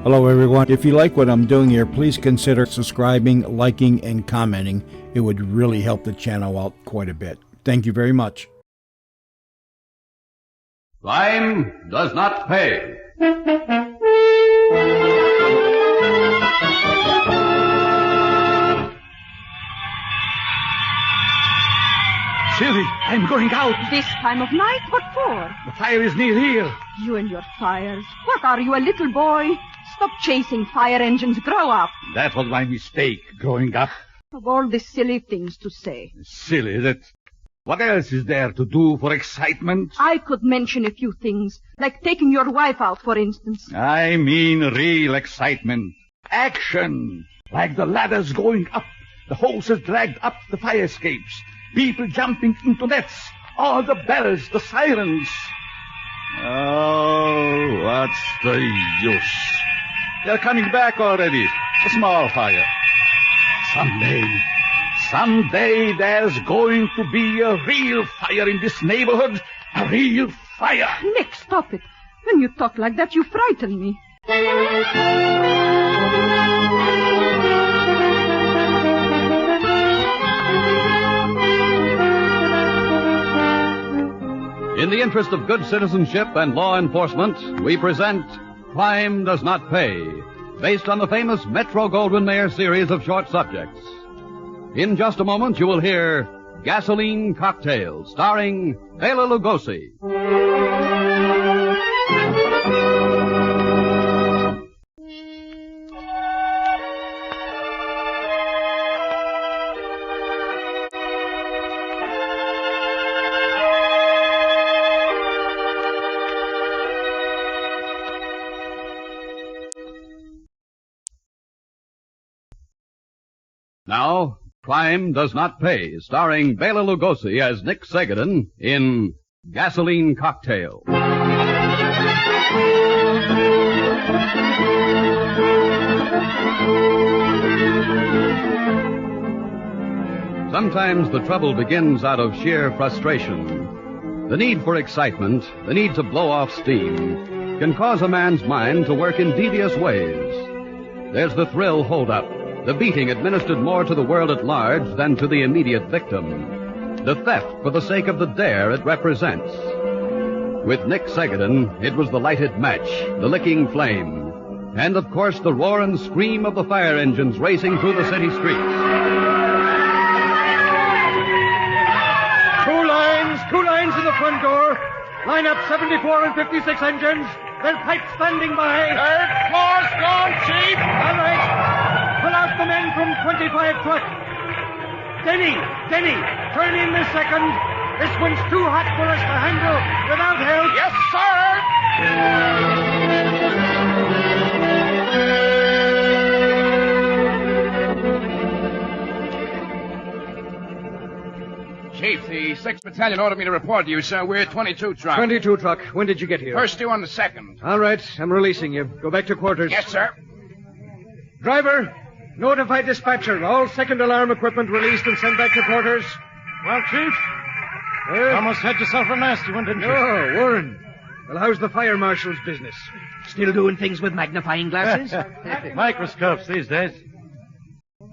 Hello everyone. If you like what I'm doing here, please consider subscribing, liking, and commenting. It would really help the channel out quite a bit. Thank you very much. Chime does not pay. Silly, I'm going out. This time of night? What for? The fire is near here. You and your fires. What are you, a little boy? Stop chasing fire engines. Grow up. That was my mistake, growing up. Of all the silly things to say. Silly, that... What else is there to do for excitement? I could mention a few things, like taking your wife out, for instance. I mean real excitement. Action. Like the ladders going up, the hoses dragged up the fire escapes, people jumping into nets, all the bells, the sirens. Oh, what's the use? They're coming back already. A small fire. Someday there's going to be a real fire in this neighborhood. A real fire. Nick, stop it. When you talk like that, you frighten me. In the interest of good citizenship and law enforcement, we present Chime Does Not Pay, based on the famous Metro-Goldwyn-Mayer series of short subjects. In just a moment, you will hear Gasoline Cocktail, starring Bela Lugosi. Now, Chime Does Not Pay, starring Bela Lugosi as Nick Segedin in Gasoline Cocktail. Sometimes the trouble begins out of sheer frustration. The need for excitement, the need to blow off steam, can cause a man's mind to work in devious ways. There's the thrill holdup, the beating administered more to the world at large than to the immediate victim. The theft for the sake of the dare it represents. With Nick Segedin, it was the lighted match, the licking flame, and of course the roar and scream of the fire engines racing through the city streets. Two lines in the front door. Line up 74 and 56 engines. There's pipes standing by. Third floor's gone, Chief. All right. Pull out the men from 25 truck. Denny, turn in this second. This one's too hot for us to handle without help. Yes, sir. Chief, the 6th Battalion ordered me to report to you, sir. We're 22 truck. 22 truck. When did you get here? First due on the 2nd. All right, I'm releasing you. Go back to quarters. Yes, sir. Driver, notify dispatcher. All second alarm equipment released and sent back to quarters. Well, Chief, almost had yourself a nasty one, didn't you? Oh, Warren. Well, how's the fire marshal's business? Still doing things with magnifying glasses? Microscopes these days.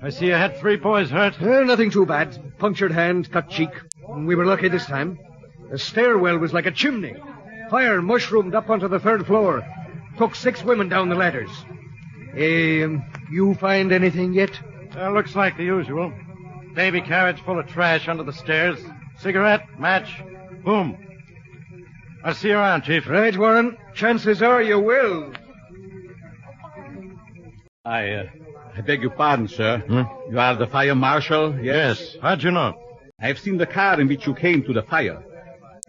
I see you had 3 boys hurt. Nothing too bad. Punctured hand, cut cheek. We were lucky this time. The stairwell was like a chimney. Fire mushroomed up onto the 3rd floor. Took 6 women down the ladders. You find anything yet? Looks like the usual. Baby carriage full of trash under the stairs. Cigarette, match, boom. I'll see you around, Chief. Right, Warren. Chances are you will. I beg your pardon, sir. You are the fire marshal? Yes. How'd you know? I've seen the car in which you came to the fire.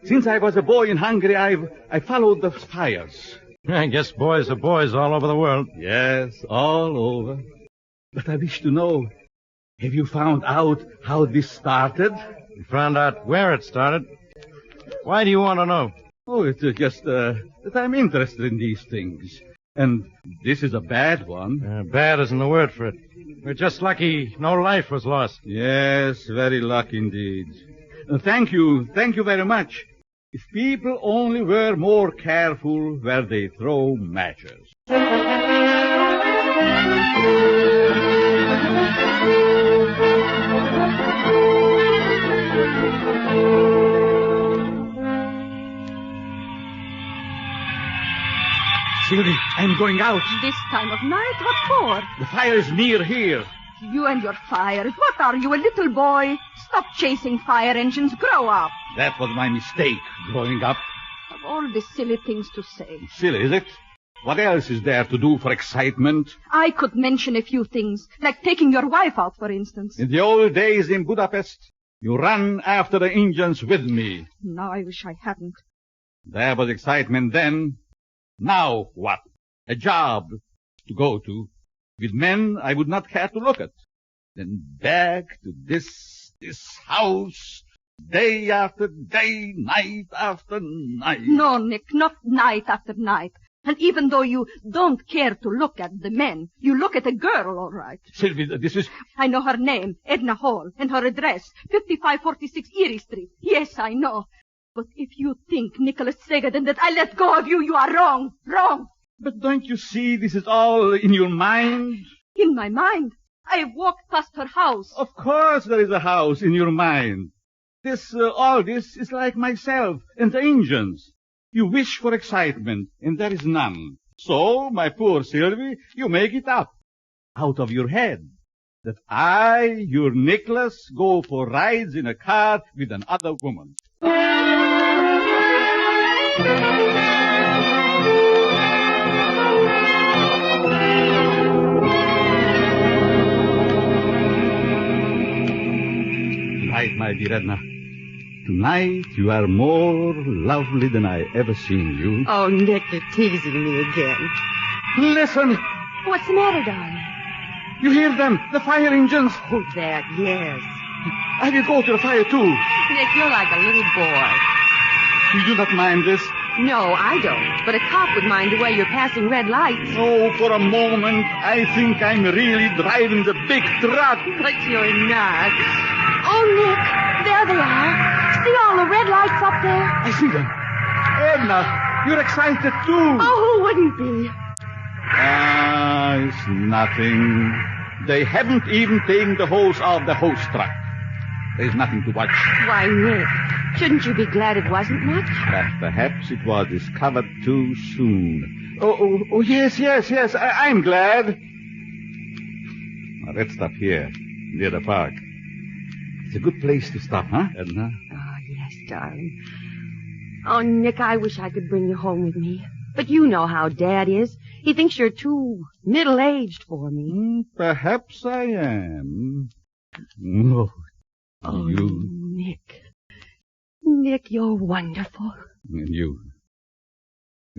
Since I was a boy in Hungary, I followed the fires. I guess boys are boys all over the world. Yes, all over. But I wish to know, have you found out how this started? You found out where it started. Why do you want to know? Oh, it's just that I'm interested in these things. And this is a bad one. Bad isn't the word for it. We're just lucky no life was lost. Yes, very lucky indeed. Thank you very much. If people only were more careful where they throw matches. Sylvie, I'm going out. This time of night? What for? The fire is near here. You and your fires. What are you, a little boy? Stop chasing fire engines. Grow up. That was my mistake, growing up. Of all the silly things to say. Silly, is it? What else is there to do for excitement? I could mention a few things, like taking your wife out, for instance. In the old days in Budapest, you ran after the engines with me. Now I wish I hadn't. There was excitement then. Now what? A job to go to. With men I would not care to look at. Then back to this house, day after day, night after night. No, Nick, not night after night. And even though you don't care to look at the men, you look at a girl, all right. Sylvie, this is... I know her name, Edna Hall, and her address, 5546 Erie Street. Yes, I know. But if you think, Nicholas Segadin, that I let go of you, you are wrong. Wrong. But don't you see this is all in your mind? In my mind? I have walked past her house. Of course there is a house in your mind. All this is like myself and the engines. You wish for excitement, and there is none. So, my poor Sylvie, you make it up, out of your head, that I, your Nicholas, go for rides in a car with another woman. Tonight, my dear Edna, tonight you are more lovely than I ever seen you. Oh, Nick, you're teasing me again. Listen, What's the matter, darling? you hear them, the fire engines. Oh, that, yes. I will go to the fire too. Nick, you're like a little boy. You do not mind this? No, I don't. But a cop would mind the way you're passing red lights. Oh, for a moment, I think I'm really driving the big truck. But you're not. Oh, Nick, there they are. See all the red lights up there? I see them. Edna, you're excited too. Oh, who wouldn't be? It's nothing. They haven't even taken the hose off the hose truck. There's nothing to watch. Why, Nick, shouldn't you be glad it wasn't much? But perhaps it was discovered too soon. Oh, yes. I'm glad. Now, let's stop here, near the park. It's a good place to stop, huh, Edna? Oh, yes, darling. Oh, Nick, I wish I could bring you home with me. But you know how Dad is. He thinks you're too middle-aged for me. Perhaps I am. Oh, you. Nick. Nick, you're wonderful. And you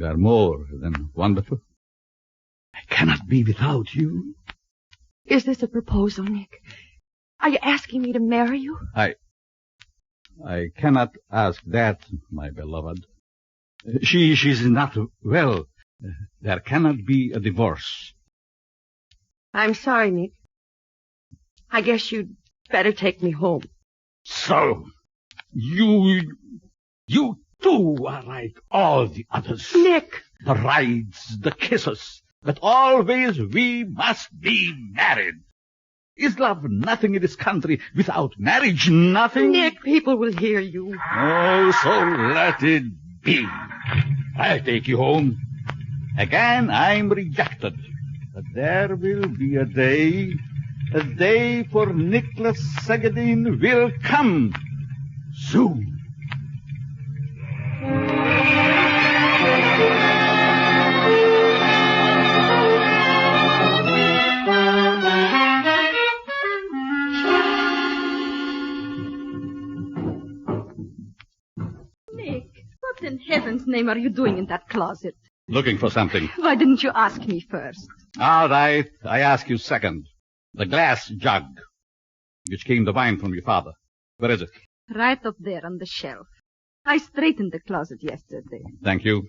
are more than wonderful. I cannot be without you. Is this a proposal, Nick? Are you asking me to marry you? I cannot ask that, my beloved. She's not well. There cannot be a divorce. I'm sorry, Nick. I guess you'd better take me home. So, you too are like all the others. Nick! The rides, the kisses, but always we must be married. Is love nothing in this country without marriage? Nothing? Nick, people will hear you. Oh, so let it be. I'll take you home. Again, I'm rejected. But there will be a day for Nicholas Segadin will come soon. What in heaven's name are you doing in that closet? Looking for something. Why didn't you ask me first? All right, I ask you second. The glass jug, which came the wine from your father. Where is it? Right up there on the shelf. I straightened the closet yesterday. Thank you.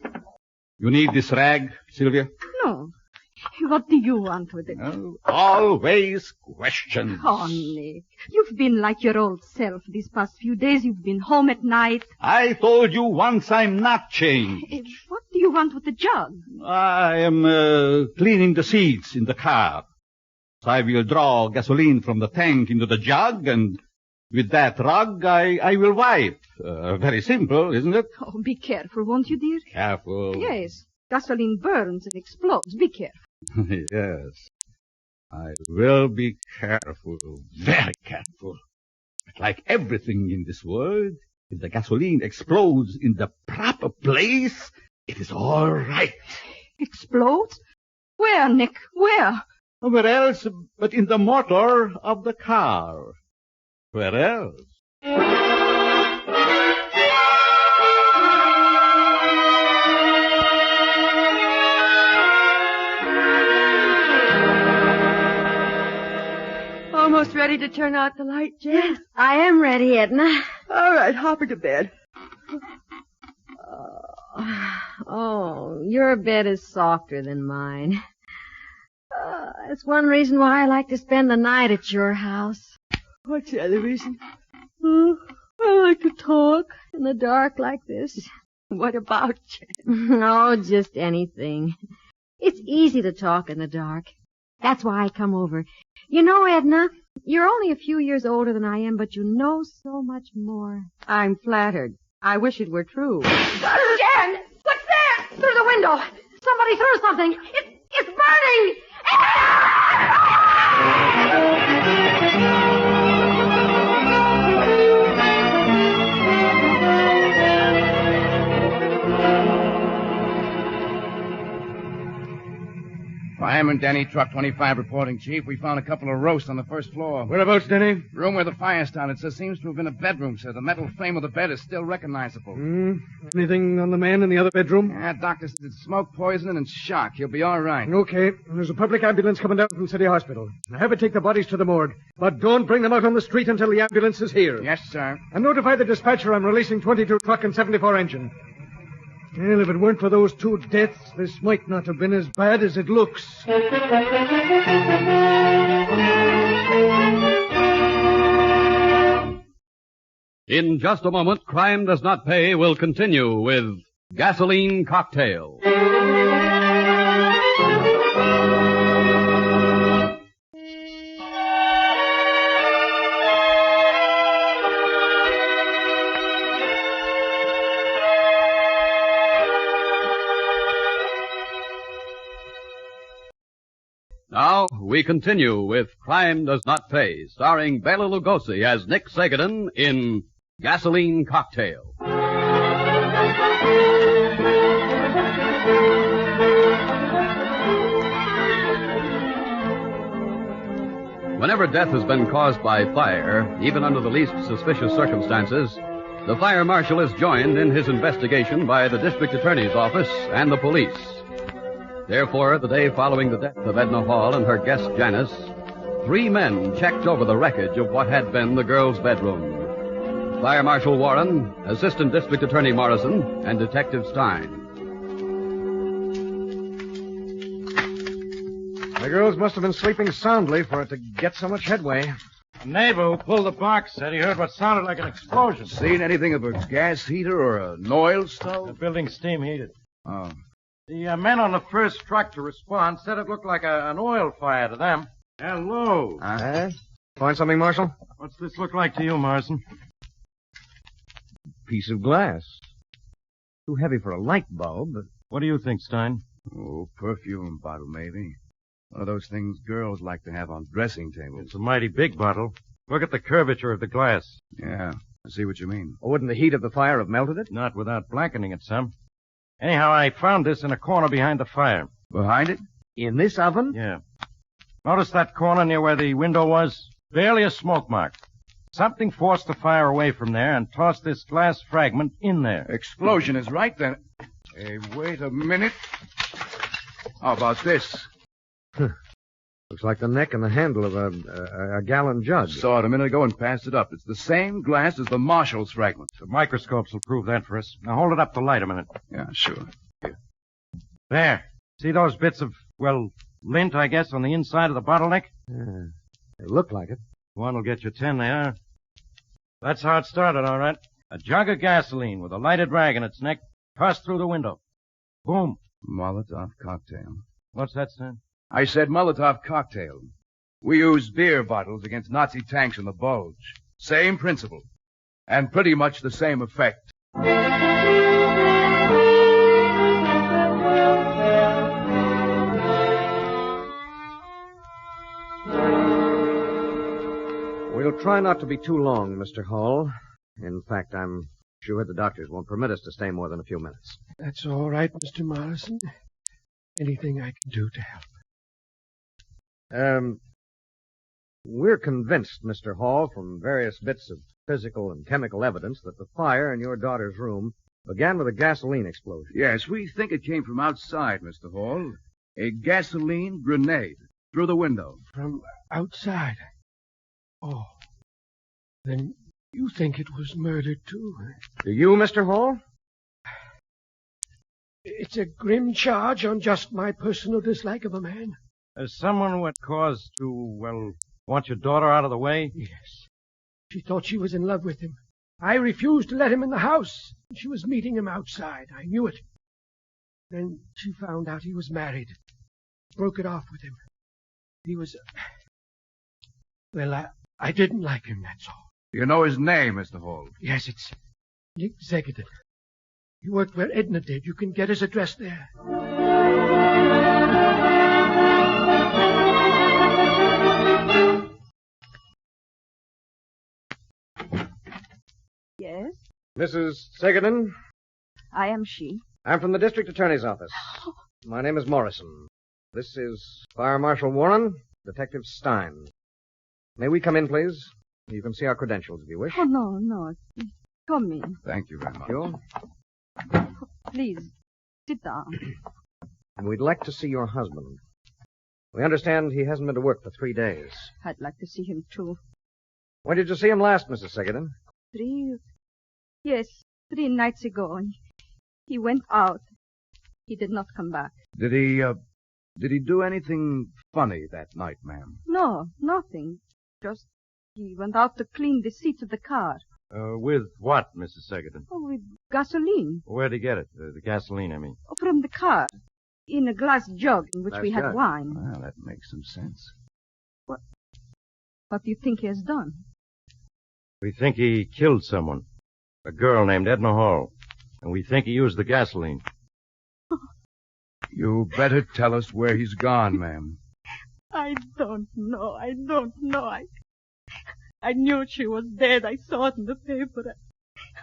You need this rag, Sylvia? No. What do you want with it? Oh, always questions. Oh, Nick. You've been like your old self these past few days. You've been home at night. I told you once I'm not changed. What do you want with the jug? I am cleaning the seats in the car. So I will draw gasoline from the tank into the jug, and with that rug I will wipe. Very simple, isn't it? Oh, be careful, won't you, dear? Careful. Yes. Gasoline burns and explodes. Be careful. Yes. I will be careful, very careful. But like everything in this world, if the gasoline explodes in the proper place, it is all right. Explodes? Where, Nick? Where? Where else but in the motor of the car? Where else? Almost ready to turn out the light, Jen? I am ready, Edna. All right, hop her to bed. Oh, your bed is softer than mine. That's one reason why I like to spend the night at your house. What's the other reason? I like to talk in the dark like this. What about, Jen? Oh, just anything. It's easy to talk in the dark. That's why I come over. You know, Edna, you're only a few years older than I am, but you know so much more. I'm flattered. I wish it were true. Jen! What's that? Through the window. Somebody threw something. It's burning! Chime and Denny, Truck 25 reporting, Chief. We found a couple of roasts on the first floor. Whereabouts, Denny? Room where the fire started, sir. Seems to have been a bedroom, sir. The metal frame of the bed is still recognizable. Anything on the man in the other bedroom? Yeah, doctor says it's smoke poisoning and shock. He'll be all right. Okay. There's a public ambulance coming down from City Hospital. Now have it take the bodies to the morgue. But don't bring them out on the street until the ambulance is here. Yes, sir. And notify the dispatcher I'm releasing 22 truck and 74 engine. Well, if it weren't for those two deaths, this might not have been as bad as it looks. In just a moment, Crime Does Not Pay will continue with Gasoline Cocktail. Now, we continue with Crime Does Not Pay, starring Bela Lugosi as Nick Sagadin in Gasoline Cocktail. Whenever death has been caused by fire, even under the least suspicious circumstances, the fire marshal is joined in his investigation by the district attorney's office and the police. Therefore, the day following the death of Edna Hall and her guest Janice, 3 men checked over the wreckage of what had been the girl's bedroom. Fire Marshal Warren, Assistant District Attorney Morrison, and Detective Stein. The girls must have been sleeping soundly for it to get so much headway. A neighbor who pulled the box said he heard what sounded like an explosion. Seen anything of a gas heater or an oil The stove? building's steam heated. Oh. The men on the first truck to respond said it looked like an oil fire to them. Hello. Find something, Marshal? What's this look like to you, Morrison? Piece of glass. Too heavy for a light bulb, but... What do you think, Stein? Oh, perfume bottle, maybe. One of those things girls like to have on dressing tables. It's a mighty big bottle. Look at the curvature of the glass. Yeah, I see what you mean. Wouldn't the heat of the fire have melted it? Not without blackening it some. Anyhow, I found this in a corner behind the fire. Behind it? In this oven? Yeah. Notice that corner near where the window was? Barely a smoke mark. Something forced the fire away from there and tossed this glass fragment in there. Explosion is right then. Hey, wait a minute. How about this? Looks like the neck and the handle of a gallon jug. Saw it a minute ago and passed it up. It's the same glass as the marshal's fragment. The microscopes will prove that for us. Now hold it up to light a minute. Yeah, sure. Here. There. See those bits of, well, lint, I guess, on the inside of the bottleneck? Yeah, they look like it. One will get you 10, they are. That's how it started, all right. A jug of gasoline with a lighted rag in its neck tossed through the window. Boom. Molotov cocktail. What's that, Stan? I said Molotov cocktail. We use beer bottles against Nazi tanks in the Bulge. Same principle. And pretty much the same effect. We'll try not to be too long, Mr. Hall. In fact, I'm sure the doctors won't permit us to stay more than a few minutes. That's all right, Mr. Morrison. Anything I can do to help. We're convinced, Mr. Hall, from various bits of physical and chemical evidence, that the fire in your daughter's room began with a gasoline explosion. Yes, we think it came from outside, Mr. Hall. A gasoline grenade through the window. From outside? Oh. Then you think it was murder, too? Do you, Mr. Hall? It's a grim charge on just my personal dislike of a man. Is someone what caused to, want your daughter out of the way? Yes. She thought she was in love with him. I refused to let him in the house. She was meeting him outside. I knew it. Then she found out he was married. Broke it off with him. He was... Well, I didn't like him, that's all. You know his name, Mr. Hall? Yes, it's Nick Zegedin. He worked where Edna did. You can get his address there. Yes, Mrs. Segedin? I am she. I'm from the district attorney's office. My name is Morrison. This is Fire Marshal Warren, Detective Stein. May we come in, please? You can see our credentials if you wish. Oh, no. Come in. Thank you very much. You? Please, sit down. And we'd like to see your husband. We understand he hasn't been to work for 3 days. I'd like to see him, too. When did you see him last, Mrs. Segedin? 3 nights ago. He went out. He did not come back. Did he do anything funny that night, ma'am? No, nothing. Just he went out to clean the seats of the car. With what, Mrs. Segedin? Oh, with gasoline. Where'd he get it? The gasoline, I mean. Oh, from the car. In a glass jug in which we had jug. wine. Well, that makes some sense. What do you think he has done? We think he killed someone. A girl named Edna Hall. And we think he used the gasoline. You better tell us where he's gone, ma'am. I don't know. I knew she was dead. I saw it in the paper.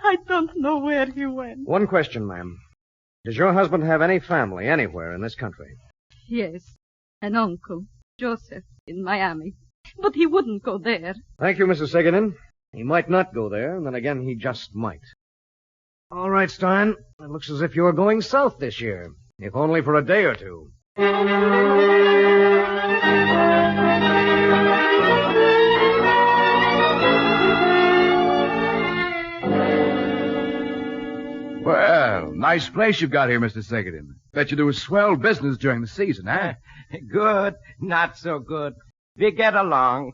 I don't know where he went. One question, ma'am. Does your husband have any family anywhere in this country? Yes, an uncle, Joseph, in Miami. But he wouldn't go there. Thank you, Mrs. Segedin. He might not go there, and then again he just might. All right, Stein. It looks as if you're going south this year, if only for a day or two. Well, nice place you've got here, Mr. Segedin. Bet you do a swell business during the season, huh? Good, not so good. We get along.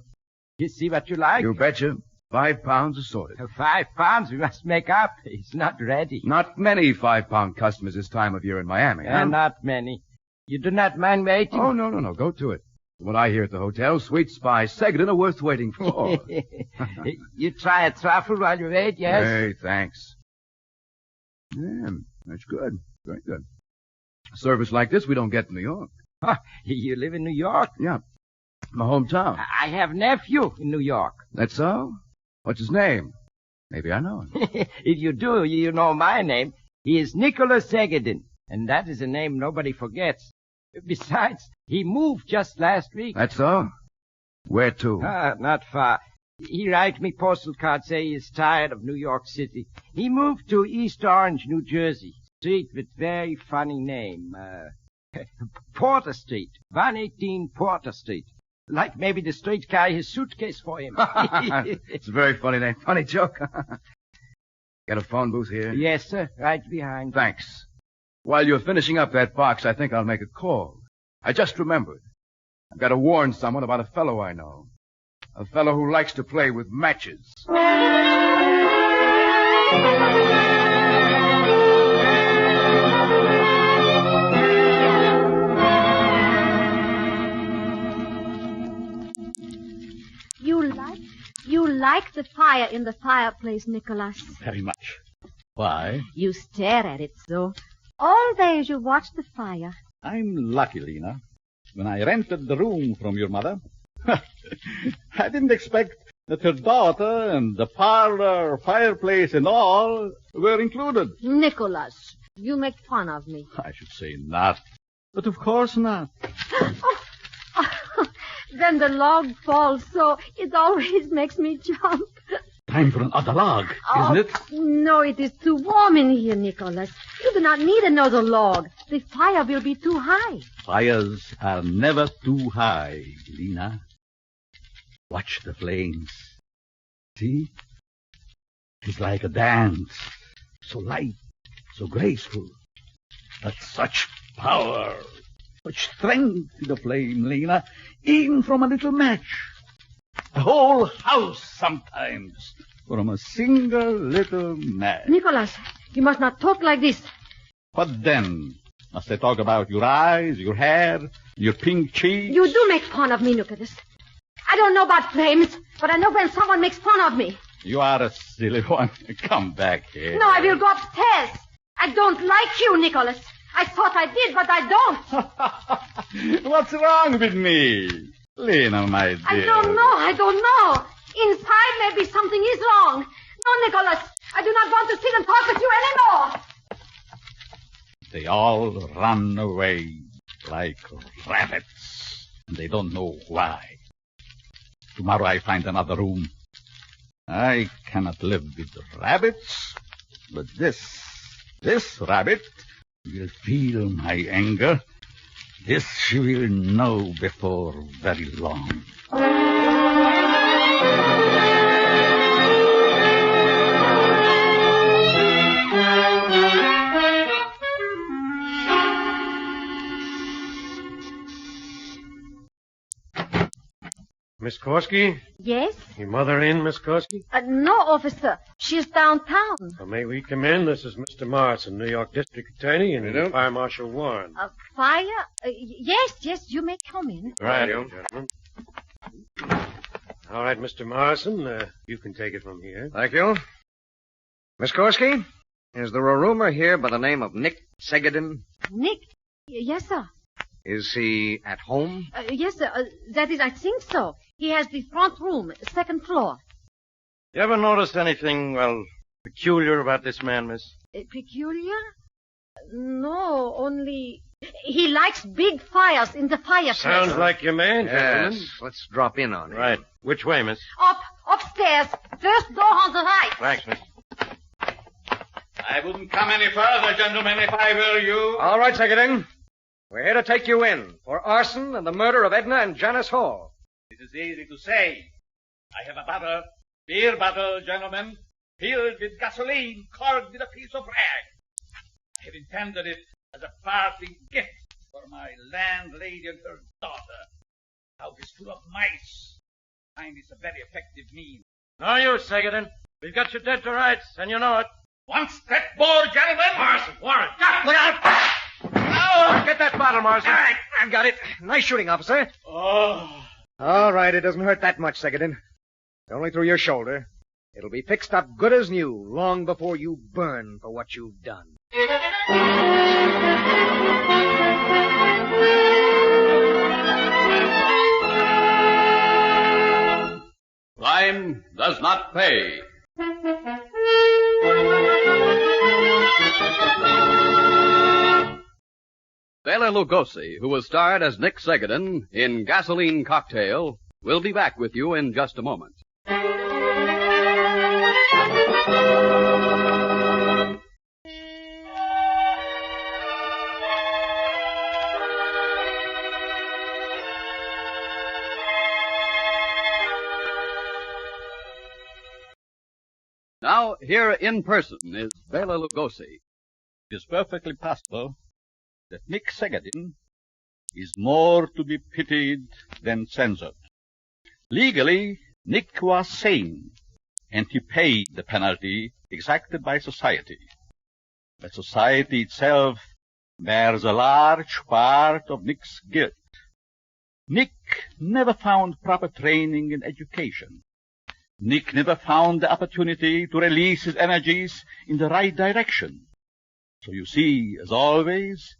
You see what you like? You betcha. 5 pounds assorted. 5 pounds we must make up. He's not ready. Not many 5-pound customers this time of year in Miami, huh? Not many. You do not mind waiting? Oh, no. Go to it. From what I hear at the hotel, sweet spies Segedin are worth waiting for. You try a truffle while you wait, yes? Hey, thanks. Yeah, that's good. Very good. A service like this we don't get in New York. You live in New York? Yeah. My hometown. I have nephew in New York. That's so? What's his name? Maybe I know him. If you do, you know my name. He is Nicholas Segedin, and that is a name nobody forgets. Besides, he moved just last week. That's so? Where to? Not far. He write me postal card say he is tired of New York City. He moved to East Orange, New Jersey. Street with very funny name. Porter Street. 118 Porter Street. Like maybe the street carry his suitcase for him. It's a very funny name. Funny joke. Got a phone booth here? Yes, sir. Right behind. Thanks. While you're finishing up that box, I think I'll make a call. I just remembered. I've got to warn someone about a fellow I know. A fellow who likes to play with matches. You like the fire in the fireplace, Nicholas. Very much. Why? You stare at it so. All day you watch the fire. I'm lucky, Lena. When I rented the room from your mother, I didn't expect that her daughter and the parlor, fireplace, and all were included. Nicholas, you make fun of me. I should say not. But of course not. Then the log falls, so it always makes me jump. Time for another log, isn't it? No, it is too warm in here, Nicholas. You do not need another log. The fire will be too high. Fires are never too high, Lena. Watch the flames. See? It's like a dance. So light, so graceful. But such power, such strength in the flame, Lena, even from a little match. A whole house sometimes from a single little match. Nicholas, you must not talk like this. What then? Must I talk about your eyes, your hair, your pink cheeks? You do make fun of me, Nicholas. I don't know about flames, but I know when someone makes fun of me. You are a silly one. Come back here. No, I will go upstairs. I don't like you, Nicholas. I thought I did, but I don't. What's wrong with me? Lena, my dear. I don't know. Inside, maybe something is wrong. No, Nicholas, I do not want to sit and talk with you anymore. They all run away like rabbits, and they don't know why. Tomorrow I find another room. I cannot live with rabbits, but this rabbit will feel my anger. This she will know before very long. Miss Korsky? Yes? Your mother in, Miss Korsky? No, officer. She's downtown. Well, may we come in? This is Mr. Morrison, New York District Attorney, and Fire Marshal Warren. Fire? Yes, you may come in. Right, gentlemen. All right, Mr. Morrison, you can take it from here. Thank you. Miss Korsky, is there a roomer here by the name of Nick Segedin? Nick? Yes, sir. Is he at home? Yes, sir. That is, I think so. He has the front room, second floor. You ever noticed anything, peculiar about this man, miss? Peculiar? No, only he likes big fires in the fireplace. Sounds like your man, gentlemen. Yes, let's drop in on him. Right. Which way, miss? Upstairs. First door on the right. Thanks, miss. I wouldn't come any further, gentlemen, if I were you. All right, Segedin. We're here to take you in for arson and the murder of Edna and Janice Hall. It is easy to say. I have a beer bottle, gentlemen, filled with gasoline, corked with a piece of rag. I have intended it as a parting gift for my landlady and her daughter. The house is full of mice. I find it's a very effective means. No use, Segedin. We've got you dead to rights, and you know it. One step more, gentlemen. Morrison, Warren. Look out! Oh! Get that bottle, Morrison. All right, I've got it. Nice shooting, officer. Oh. All right, it doesn't hurt that much, Segedin. Only through your shoulder. It'll be fixed up good as new long before you burn for what you've done. Crime does not pay. Bela Lugosi, who was starred as Nick Segedin in Gasoline Cocktail, will be back with you in just a moment. Now, here in person is Bela Lugosi. It is perfectly possible that Nick Segedin is more to be pitied than censored. Legally, Nick was sane, and he paid the penalty exacted by society. But society itself bears a large part of Nick's guilt. Nick never found proper training and education. Nick never found the opportunity to release his energies in the right direction. So you see, as always,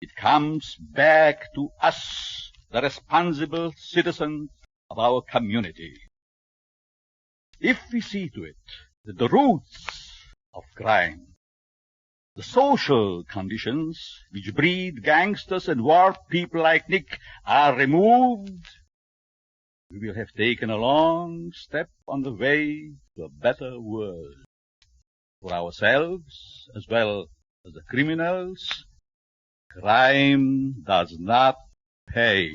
it comes back to us, the responsible citizens of our community. if we see to it that the roots of crime, the social conditions which breed gangsters and warped people like Nick are removed, we will have taken a long step on the way to a better world. For ourselves, as well as the criminals, crime does not pay.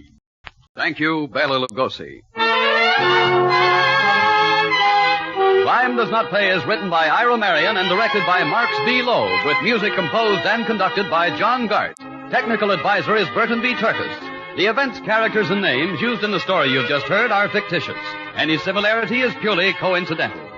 Thank you, Bela Lugosi. Crime Does Not Pay is written by Ira Marion and directed by Marks B. Loeb, with music composed and conducted by John Gart. Technical advisor is Burton B. Turkis. The events, characters, and names used in the story you've just heard are fictitious. Any similarity is purely coincidental.